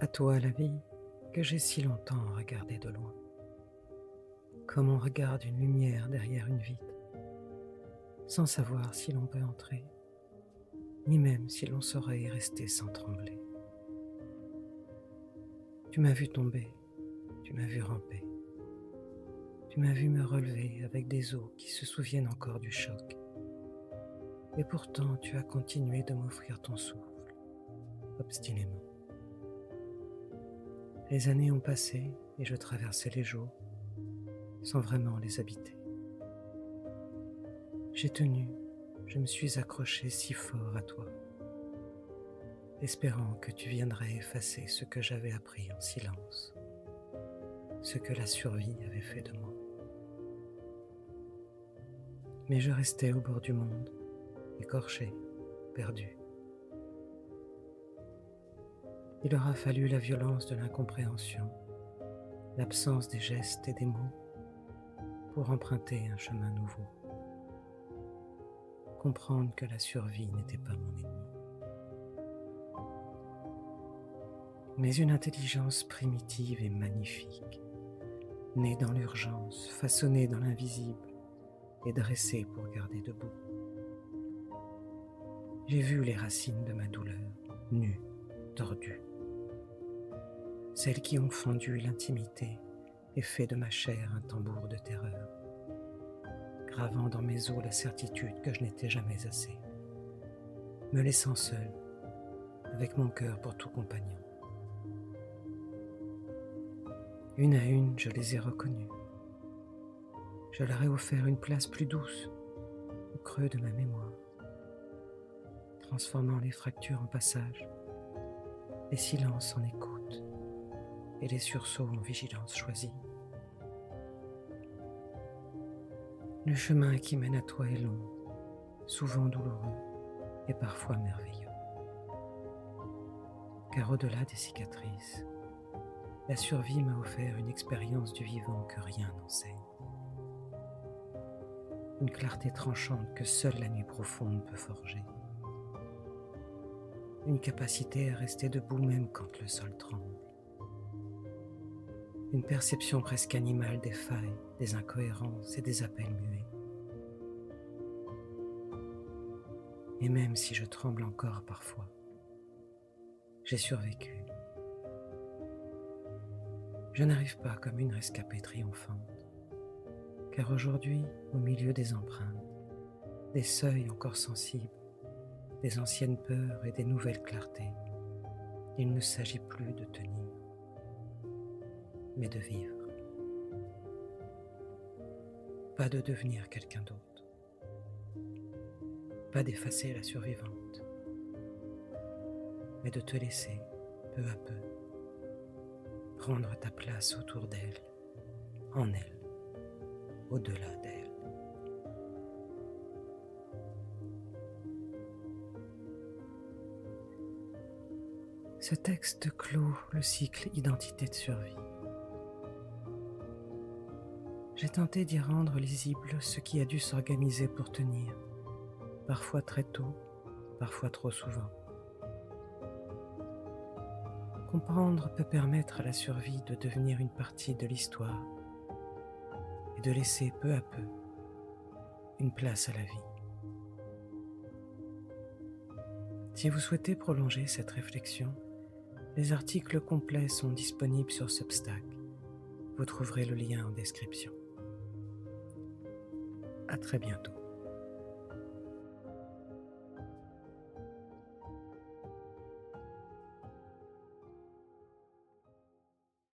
À toi la vie que j'ai si longtemps regardée de loin, comme on regarde une lumière derrière une vitre, sans savoir si l'on peut entrer, ni même si l'on saurait y rester sans trembler. Tu m'as vu tomber, tu m'as vu ramper, tu m'as vu me relever avec des os qui se souviennent encore du choc. Et pourtant tu as continué de m'offrir ton souffle, obstinément. Les années ont passé et je traversais les jours, sans vraiment les habiter. J'ai tenu, je me suis accroché si fort à toi, espérant que tu viendrais effacer ce que j'avais appris en silence, ce que la survie avait fait de moi. Mais je restais au bord du monde, écorché, perdu. Il aura fallu la violence de l'incompréhension, l'absence des gestes et des mots, pour emprunter un chemin nouveau. Comprendre que la survie n'était pas mon ennemi, mais une intelligence primitive et magnifique, née dans l'urgence, façonnée dans l'invisible et dressée pour garder debout. J'ai vu les racines de ma douleur, nues, tordues, celles qui ont fendu l'intimité et fait de ma chair un tambour de terreur, gravant dans mes os la certitude que je n'étais jamais assez, me laissant seul, avec mon cœur pour tout compagnon. Une à une, je les ai reconnues. Je leur ai offert une place plus douce, au creux de ma mémoire, transformant les fractures en passages, les silences en écoute et les sursauts en vigilance choisie. Le chemin qui mène à toi est long, souvent douloureux et parfois merveilleux. Car au-delà des cicatrices, la survie m'a offert une expérience du vivant que rien n'enseigne. Une clarté tranchante que seule la nuit profonde peut forger. Une capacité à rester debout même quand le sol tremble. Une perception presque animale des failles, des incohérences et des appels muets. Et même si je tremble encore parfois, j'ai survécu. Je n'arrive pas comme une rescapée triomphante, car aujourd'hui, au milieu des empreintes, des seuils encore sensibles, des anciennes peurs et des nouvelles clartés, il ne s'agit plus de tenir, mais de vivre. Pas de devenir quelqu'un d'autre, pas d'effacer la survivante, mais de te laisser, peu à peu, prendre ta place autour d'elle, en elle, au-delà d'elle. Ce texte clôt le cycle identité de survie. J'ai tenté d'y rendre lisible ce qui a dû s'organiser pour tenir, parfois très tôt, parfois trop souvent. Comprendre peut permettre à la survie de devenir une partie de l'histoire et de laisser peu à peu une place à la vie. Si vous souhaitez prolonger cette réflexion, les articles complets sont disponibles sur Substack. Vous trouverez le lien en description. À très bientôt.